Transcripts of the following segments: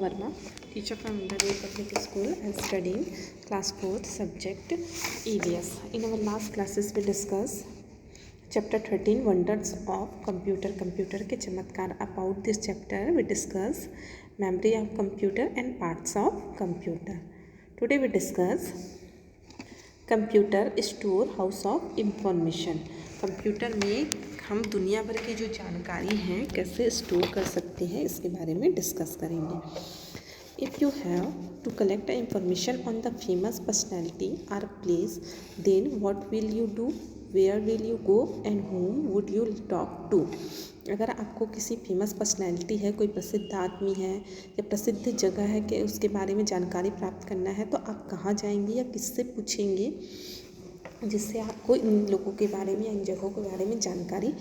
Verma, teacher from Intermediate Public School and studying class 4th subject EVS. In our last classes we discussed chapter 13 wonders of computer के चमत्कार. About this chapter we discuss memory of computer and parts of computer. Today we discuss computer store house of information. Computer में हम दुनिया भर की जो जानकारी है कैसे स्टोर कर सकते हैं इसके बारे में डिस्कस करेंगे. If you have to collect information on the famous personality or place then what will you do, where will you go and whom would you talk to. अगर आपको किसी फेमस पर्सनैलिटी है, कोई प्रसिद्ध आदमी है या प्रसिद्ध जगह है कि उसके बारे में जानकारी प्राप्त करना है तो आप कहाँ जाएंगे या किससे पूछेंगे जिससे आपको इन लोगों के बारे में या इन जगहों के बारे में जानकारी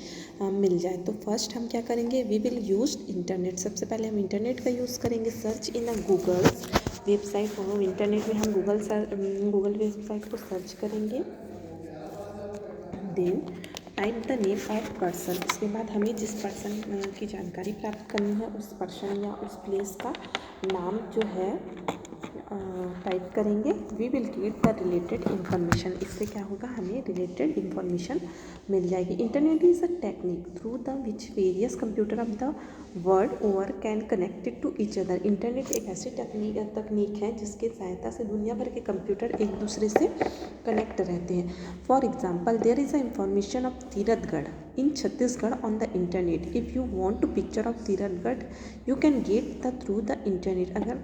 मिल जाए. तो फर्स्ट हम क्या करेंगे, वी विल यूज़ इंटरनेट. सबसे पहले हम इंटरनेट का यूज़ करेंगे. Search in a Google website. Internet में हम गूगल वेबसाइट को सर्च करेंगे. Then type the name of person. इसके बाद हमें जिस पर्सन की जानकारी प्राप्त करनी है उस पर्सन या उस प्लेस का नाम जो है टाइप करेंगे. We will get the related information. इससे क्या होगा, हमें रिलेटेड इन्फॉर्मेशन मिल जाएगी. Internet is a technique through the which various computer of the world over can connected to each other. Internet एक ऐसी तकनीक है जिसके सहायता से दुनिया भर के कंप्यूटर एक दूसरे से कनेक्ट रहते हैं. For example there is a information of Tirathgarh in Chhattisgarh on the internet. If you want to picture of Tirathgarh you can get the through the internet. अगर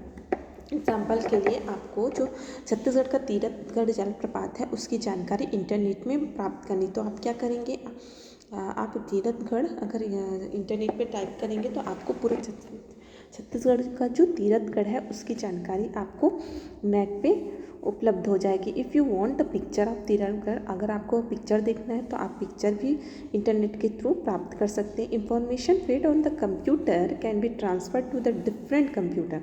एग्जाम्पल के लिए आपको जो छत्तीसगढ़ का तीरथगढ़ जलप्रपात है उसकी जानकारी इंटरनेट में प्राप्त करनी तो आप क्या करेंगे, आप तीरथगढ़ अगर इंटरनेट पे टाइप करेंगे तो आपको पूरे छत्तीसगढ़ का जो तीरथगढ़ है उसकी जानकारी आपको नेट पे उपलब्ध हो जाएगी. If you want the picture of Tirathgarh, अगर आपको पिक्चर देखना है तो आप पिक्चर भी इंटरनेट के थ्रू प्राप्त कर सकते हैं. Information fed on the computer can be transfer to the different computer.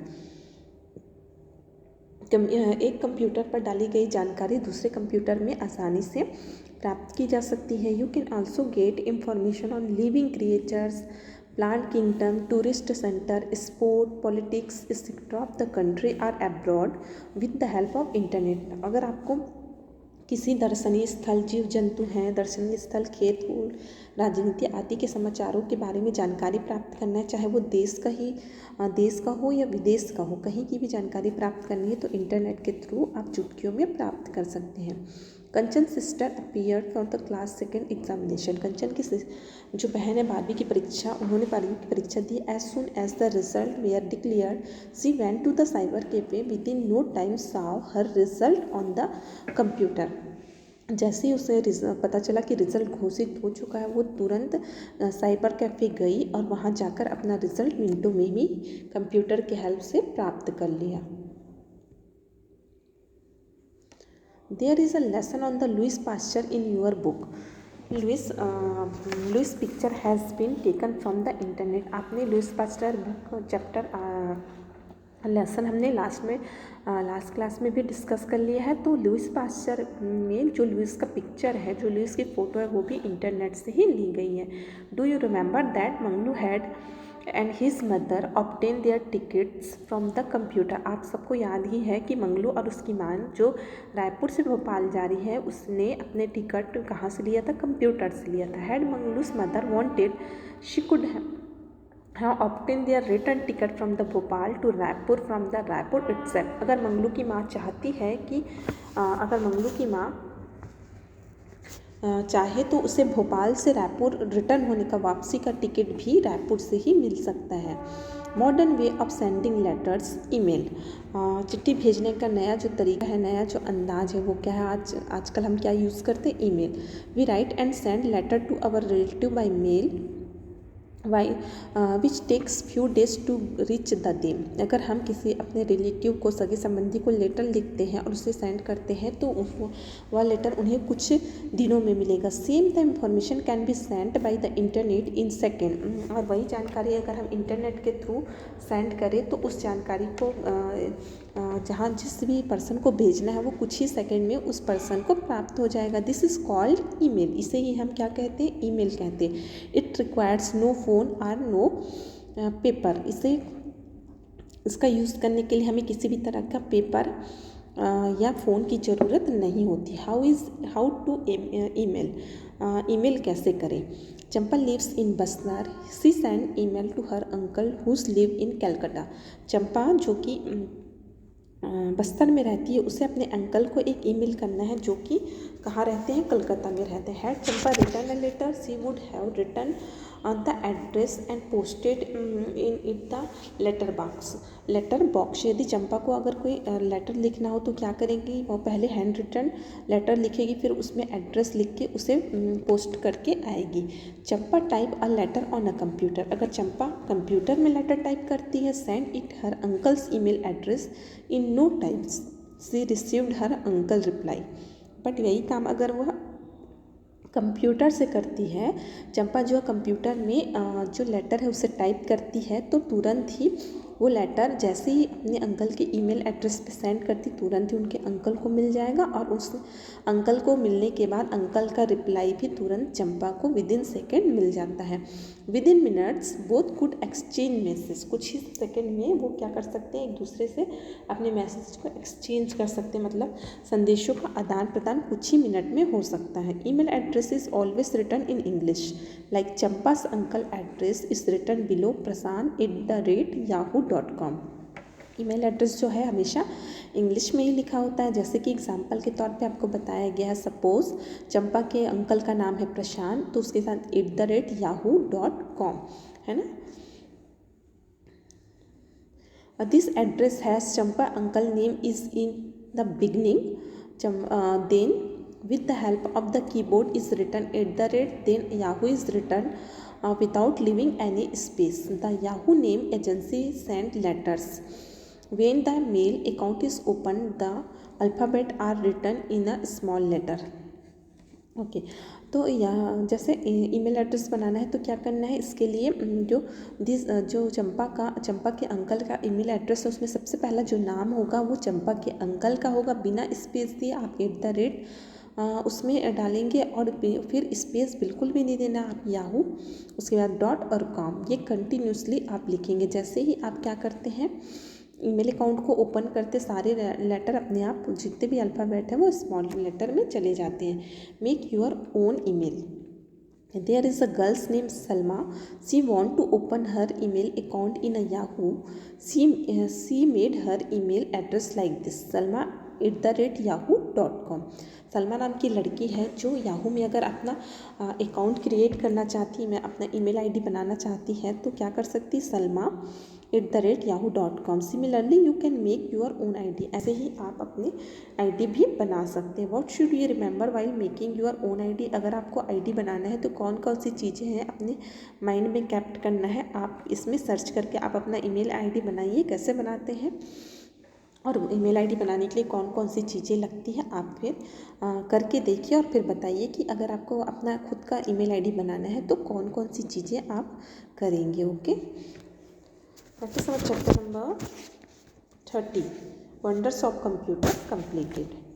एक कंप्यूटर पर डाली गई जानकारी दूसरे कंप्यूटर में आसानी से प्राप्त की जा सकती है. You can also get information on living creatures, plant kingdom, tourist centre, sport, politics etcetera of the country or abroad with the help of internet. अगर आपको किसी दर्शनीय स्थल, जीव जंतु हैं, दर्शनीय स्थल, खेत कूद, राजनीति आदि के समाचारों के बारे में जानकारी प्राप्त करना है, चाहे वो देश का हो या विदेश का हो, कहीं की भी जानकारी प्राप्त करनी है तो इंटरनेट के थ्रू आप चुटकियों में प्राप्त कर सकते हैं. Kanchan sister appeared for the class second examination. Kanchan की जो बहन है 12वीं की परीक्षा, उन्होंने 12वीं की परीक्षा दी. As soon as the results were declared she went to the cyber cafe within no time saw her result on the computer. जैसे ही उसे पता चला कि रिज़ल्ट घोषित हो चुका है वो तुरंत साइबर कैफ़े गई और वहाँ जाकर अपना रिज़ल्ट मिनटों में ही कंप्यूटर के हेल्प से प्राप्त कर लिया. There is a lesson on the Louis Pasteur in your book. Louis picture has been taken from the internet. आपने Louis Pasteur book chapter lesson हमने लास्ट क्लास में भी डिस्कस कर लिया है. तो लुइस पास्चर में जो लुइस का पिक्चर है, जो लुइस की फ़ोटो है वो भी इंटरनेट से ही ली गई है. Do you remember that Manglu had and his mother obtain their tickets from the computer. आप सबको याद ही है कि मंगलू और उसकी माँ जो रायपुर से भोपाल जा रही है उसने अपने टिकट कहाँ से लिया था, कंप्यूटर से लिया था. Had Manglu's mother wanted she could obtain their return ticket from the Bhopal to Raipur from the Raipur itself. अगर मंगलू की माँ चाहती है कि अगर मंगलू की माँ चाहे तो उसे भोपाल से रायपुर रिटर्न होने का वापसी का टिकट भी रायपुर से ही मिल सकता है. Modern way of sending letters, email. चिट्ठी भेजने का नया जो तरीका है, नया जो अंदाज है वो क्या है, आजकल हम क्या यूज़ करते हैं, email. We write and send letter to our relative by mail which takes few days to reach the them. अगर हम किसी अपने रिलेटिव को, सगे संबंधी को लेटर लिखते हैं और उसे सेंड करते हैं तो वह लेटर उन्हें कुछ दिनों में मिलेगा. Same the information can be send by the internet in second. और वही जानकारी अगर हम इंटरनेट के थ्रू सेंड करें तो उस जानकारी को जहाँ जिस भी पर्सन को भेजना है वो कुछ ही सेकंड में उस पर्सन को प्राप्त हो जाएगा. This is called email. इसे ही हम क्या कहते हैं, ईमेल कहते हैं. इट रिक्वायर्स नो फोन और नो पेपर. इसका यूज़ करने के लिए हमें किसी भी तरह का पेपर या फ़ोन की ज़रूरत नहीं होती। हाउ टू ईमेल कैसे करें। Champa lives in Bastar, she send email to her uncle whose live in Calcutta. Champa जो कि बस्तर में रहती है, उसे अपने अंकल को एक ईमेल करना है जो कि कहाँ रहते हैं, कलकत्ता में रहते हैं। Had Champa return a letter, she would have return the address and posted in it the letter box. यदि चंपा को अगर कोई लेटर लिखना हो तो क्या करेंगी, वो पहले हैंड रिटन लेटर लिखेगी, फिर उसमें एड्रेस लिख के उसे पोस्ट करके आएगी। Champa type a letter on a computer. अगर चंपा कंप्यूटर में लेटर टाइप करती है, send it her uncle's email address in no times she received her uncle reply. But यही काम अगर वह कंप्यूटर से करती है, चंपा जो कंप्यूटर में जो लेटर है उसे टाइप करती है, तो तुरंत ही वो लेटर जैसे ही अपने अंकल के ईमेल एड्रेस पे सेंड करती, तुरंत ही उनके अंकल को मिल जाएगा और उस अंकल को मिलने के बाद अंकल का रिप्लाई भी तुरंत चंपा को विदिन सेकेंड मिल जाता है। Within minutes both could exchange message. कुछ ही सेकेंड में वो क्या कर सकते हैं, एक दूसरे से अपने मैसेज को एक्सचेंज कर सकते हैं, मतलब संदेशों का आदान प्रदान कुछ ही मिनट में हो सकता है। Email address is always written in English, like Champa's uncle address is written below prasan@yahoo.com। Email address जो है हमेशा इंग्लिश में ही लिखा होता है, जैसे कि एग्जाम्पल के तौर पे आपको बताया गया है। सपोज चंपा के अंकल का नाम है प्रशांत, तो उसके साथ @yahoo.com है ना। This address has Champa uncle name is in the beginning, then with the help of the keyboard is written @ then Yahoo is written without leaving any space. The Yahoo name agency send letters. When the mail account is opened, the alphabet are written in a small letter. Okay तो यहाँ जैसे email address बनाना है तो क्या करना है, इसके लिए जो चंपा के अंकल का ईमेल एड्रेस है, उसमें सबसे पहला जो नाम होगा वो चंपा के अंकल का होगा, बिना स्पेस दिए आप उसमें डालेंगे और फिर स्पेस बिल्कुल भी नहीं देना आप याहू, उसके बाद डॉट और कॉम, ये कंटिन्यूसली आप लिखेंगे। जैसे ही आप क्या करते हैं, ईमेल अकाउंट को ओपन करते सारे लेटर अपने आप जितने भी अल्फ़ाबेट है वो स्मॉल लेटर में चले जाते हैं। Make your own email. There is a girl's name Salma. She want to open her email account in a Yahoo. She made her email address like this, salma@yahoo.com. Salma नाम की लड़की है जो याहू में अगर अपना अकाउंट क्रिएट करना चाहती है, मैं अपना ईमेल आईडी बनाना चाहती है, तो क्या कर सकती, salma@yahoo.com। Similarly you can make your own ID. ऐसे ही आप अपने आईडी भी बना सकते हैं। What should you remember while making your own ID. अगर आपको आईडी बनाना है तो कौन कौन सी चीज़ें हैं अपने माइंड में कैप्ट करना है, आप इसमें सर्च करके आप अपना ईमेल आईडी बनाइए। कैसे बनाते हैं और ईमेल आईडी बनाने के लिए कौन कौन सी चीज़ें लगती हैं, आप फिर करके देखिए और फिर बताइए कि अगर आपको अपना खुद का ईमेल आईडी बनाना है तो कौन कौन सी चीज़ें आप करेंगे। Okay, practice our chapter number 30, wonders of computer completed.